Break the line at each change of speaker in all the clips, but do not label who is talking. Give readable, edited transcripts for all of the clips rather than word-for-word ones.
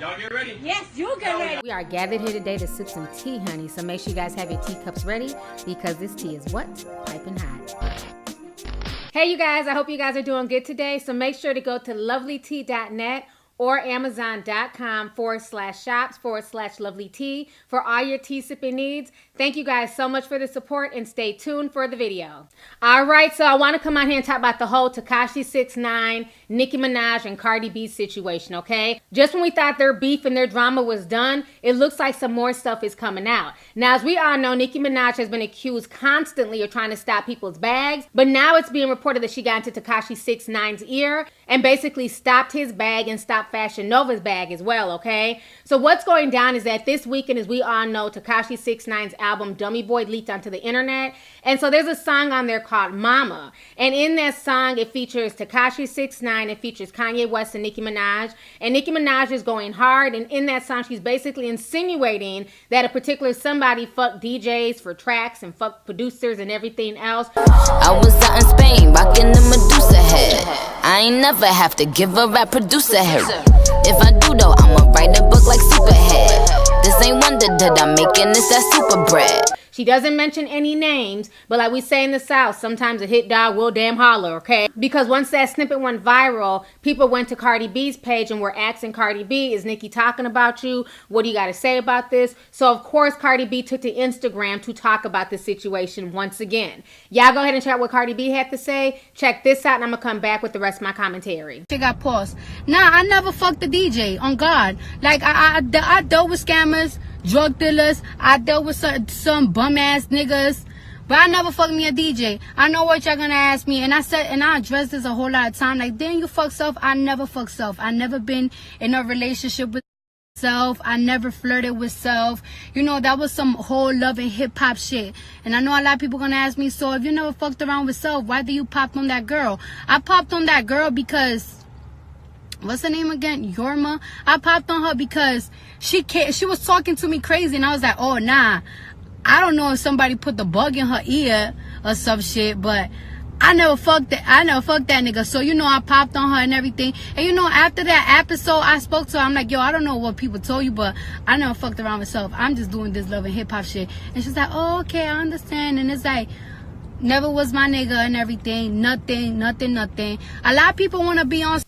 Y'all get ready?
Yes, you get ready.
We are gathered here today to sip some tea, honey. So make sure you guys have your teacups ready because this tea is what? Piping hot. Hey, you guys. I hope you guys are doing good today. So make sure to go to lovelytea.net or amazon.com/shops/lovelytea for all your tea sipping needs. Thank you guys so much for the support and stay tuned for the video. All right, so I want to come out here and talk about the whole Tekashi69, Nicki Minaj, and Cardi B situation, okay? Just when we thought their beef and their drama was done, it looks like some more stuff is coming out. Now, as we all know, Nicki Minaj has been accused constantly of trying to stop people's bags, but now it's being reported that she got into Tekashi69's ear and basically stopped his bag and stopped Fashion Nova's bag as well, okay? So what's going down is that this weekend, as we all know, Tekashi69's album Dummy Boy leaked onto the internet, and so there's a song on there called Mama, and in that song it features Tekashi69, it features Kanye West and Nicki Minaj, and Nicki Minaj is going hard, and in that song she's basically insinuating that a particular somebody fucked DJs for tracks and fucked producers and everything else.
I was out in Spain rocking the Medusa head. I ain't never have to give a rap producer head. If I do though, I'ma write a book like Superhead. This ain't wonder that I'm making this that super bread.
She doesn't mention any names, but like we say in the South, sometimes a hit dog will damn holler, okay? Because once that snippet went viral, people went to Cardi B's page and were asking Cardi B, is Nicki talking about you? What do you got to say about this? So of course, Cardi B took to Instagram to talk about the situation once again. Y'all go ahead and check out what Cardi B had to say. Check this out and I'm going to come back with the rest of my commentary.
She got paused. Nah, I never fucked a DJ, on God. Like, I dealt with scammers, drug dealers. I dealt with some bum ass niggas, but I never fucked me a DJ. I know what y'all gonna ask me, and I said, and I addressed this a whole lot of time. Like, then you fuck self. I never fuck self. I never been in a relationship with self. I never flirted with self. You know, that was some whole love and hip hop shit. And I know a lot of people gonna ask me, so if you never fucked around with self, why do you pop on that girl? I popped on that girl because, what's her name again? Yorma. I popped on her because she was talking to me crazy, and I was like, oh nah. I don't know if somebody put the bug in her ear or some shit, but I never fucked that nigga. So, you know, I popped on her and everything. And, you know, after that episode, I spoke to her. I'm like, yo, I don't know what people told you, but I never fucked around myself. I'm just doing this love and hip-hop shit. And she's like, oh, okay, I understand. And it's like, never was my nigga and everything. Nothing. A lot of people want to be on...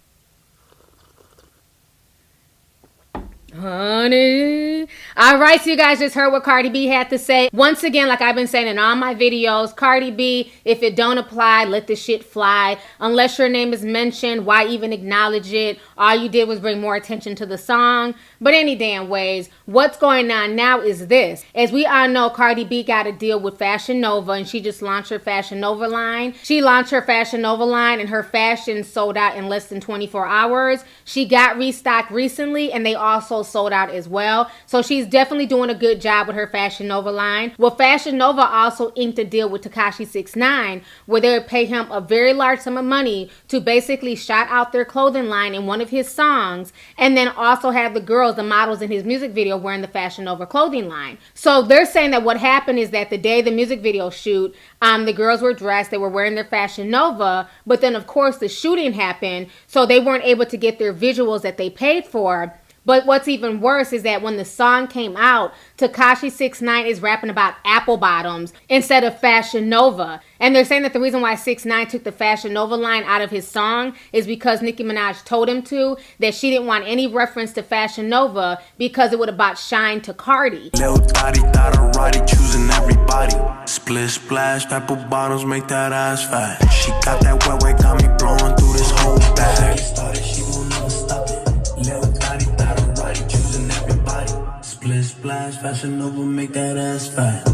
Honey. All right, so you guys just heard what Cardi B had to say. Once again, like I've been saying in all my videos, Cardi B, if it don't apply, let the shit fly. Unless your name is mentioned, why even acknowledge it? All you did was bring more attention to the song. But any damn ways, what's going on now is this. As we all know, Cardi B got a deal with Fashion Nova, and she just launched her Fashion Nova line. She launched her Fashion Nova line, and her fashion sold out in less than 24 hours. She got restocked recently, and they also sold out as well. So she's definitely doing a good job with her Fashion Nova line. Well, Fashion Nova also inked a deal with Tekashi69 where they would pay him a very large sum of money to basically shout out their clothing line in one of his songs, and then also have the girls, the models in his music video, wearing the Fashion Nova clothing line. So they're saying that what happened is that the day of the music video shoot, the girls were dressed, they were wearing their Fashion Nova, but then of course the shooting happened, so they weren't able to get their visuals that they paid for. But what's even worse is that when the song came out, Tekashi69 is rapping about apple bottoms instead of Fashion Nova. And they're saying that the reason why 6ix9ine took the Fashion Nova line out of his song is because Nicki Minaj told him to, that she didn't want any reference to Fashion Nova because it would have brought shine to Cardi.
Little thotty, thought alrighty, choosing everybody. Split splash, apple bottoms make that ass fat. She got that wet way, got me blowing through this whole bag. She will never stop it. Little thotty, thought alrighty, choosing everybody. Split splash, Fashion Nova make that ass fat.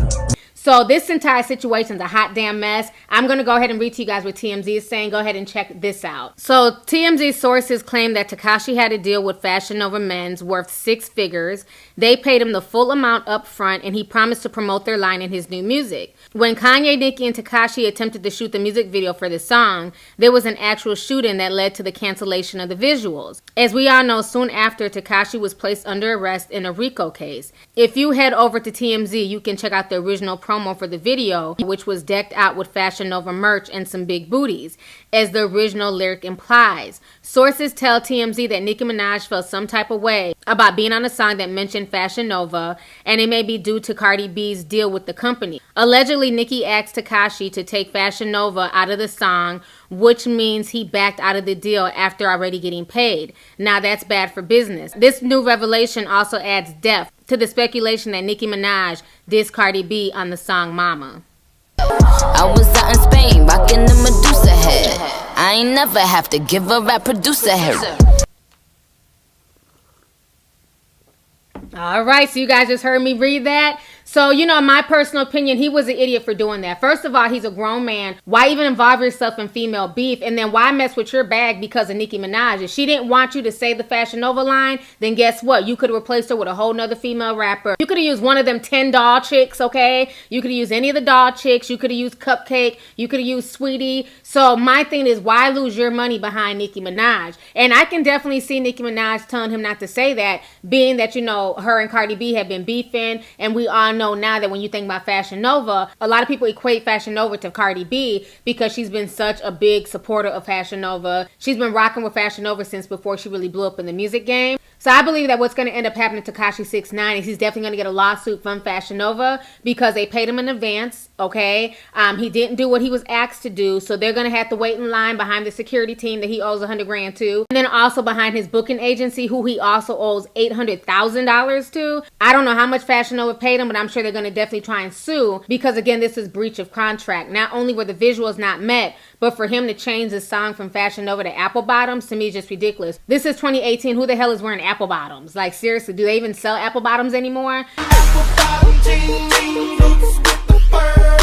So this entire situation is a hot damn mess. I'm going to go ahead and read to you guys what TMZ is saying. Go ahead and check this out. So TMZ sources claim that Tekashi had a deal with Fashion Nova Men's worth 6 figures. They paid him the full amount up front, and he promised to promote their line in his new music. When Kanye, Nicki, and Tekashi attempted to shoot the music video for the song, there was an actual shooting that led to the cancellation of the visuals. As we all know, soon after, Tekashi was placed under arrest in a RICO case. If you head over to TMZ, you can check out the original promo promo for the video, which was decked out with Fashion Nova merch and some big booties, as the original lyric implies. Sources tell TMZ that Nicki Minaj felt some type of way about being on a song that mentioned Fashion Nova, and it may be due to Cardi B's deal with the company. Allegedly, Nicki asked Tekashi to take Fashion Nova out of the song, which means he backed out of the deal after already getting paid. Now that's bad for business. This new revelation also adds depth to the speculation that Nicki Minaj dissed Cardi B on the song Mama.
I was out in Spain, rocking the Medusa head. I ain't never have to give a rap producer head.
All right, so you guys just heard me read that. So, you know, in my personal opinion, he was an idiot for doing that. First of all, he's a grown man. Why even involve yourself in female beef? And then why mess with your bag because of Nicki Minaj? If she didn't want you to say the Fashion Nova line, then guess what? You could have replaced her with a whole nother female rapper. You could have used one of them 10 doll chicks, okay? You could have used any of the doll chicks. You could have used Cupcake. You could have used Sweetie. So my thing is, why lose your money behind Nicki Minaj? And I can definitely see Nicki Minaj telling him not to say that, being that, you know, her and Cardi B have been beefing, and we all know now that when you think about Fashion Nova, a lot of people equate Fashion Nova to Cardi B because she's been such a big supporter of Fashion Nova. She's been rocking with Fashion Nova since before she really blew up in the music game. So I believe that what's going to end up happening to Tekashi69 is he's definitely going to get a lawsuit from Fashion Nova because they paid him in advance, okay? He didn't do what he was asked to do, so they're going to have to wait in line behind the security team that he owes $100 grand to, and then also behind his booking agency, who he also owes $800,000 to. I don't know how much Fashion Nova paid him, but I'm sure they're going to definitely try and sue because, again, this is breach of contract. Not only were the visuals not met, but for him to change the song from Fashion Nova to Apple Bottoms, to me, is just ridiculous. This is 2018. Who the hell is wearing Apple Bottoms? Like, seriously, do they even sell Apple Bottoms anymore?
Apple bottom jeans, boots with the fur.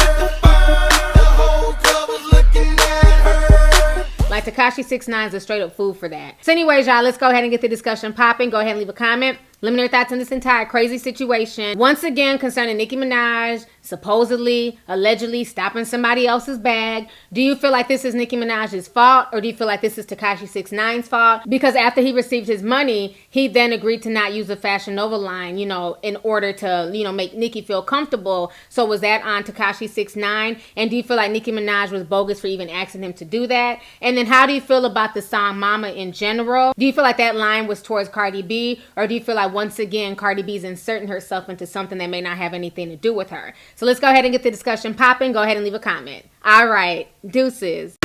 The whole club was looking at her.
Like, Tekashi69 is a straight up fool for that. So anyways, y'all, let's go ahead and get the discussion popping. Go ahead and leave a comment. Let me know your thoughts on this entire crazy situation. Once again, concerning Nicki Minaj supposedly, allegedly stopping somebody else's bag. Do you feel like this is Nicki Minaj's fault, or do you feel like this is Tekashi69's fault? Because after he received his money, he then agreed to not use the Fashion Nova line, you know, in order to, you know, make Nicki feel comfortable. So was that on Tekashi69? And do you feel like Nicki Minaj was bogus for even asking him to do that? And then how do you feel about the song Mama in general? Do you feel like that line was towards Cardi B, or do you feel like once again Cardi B's inserting herself into something that may not have anything to do with her? So let's go ahead and get the discussion popping. Go ahead and leave a comment. All right, deuces.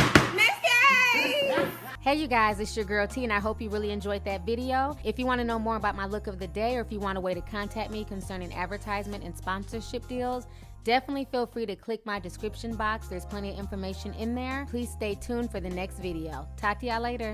Hey you guys, it's your girl T, and I hope you really enjoyed that video. If you want to know more about my look of the day, or if you want a way to contact me concerning advertisement and sponsorship deals, definitely feel free to click my description box. There's plenty of information in there. Please stay tuned for the next video. Talk to y'all later.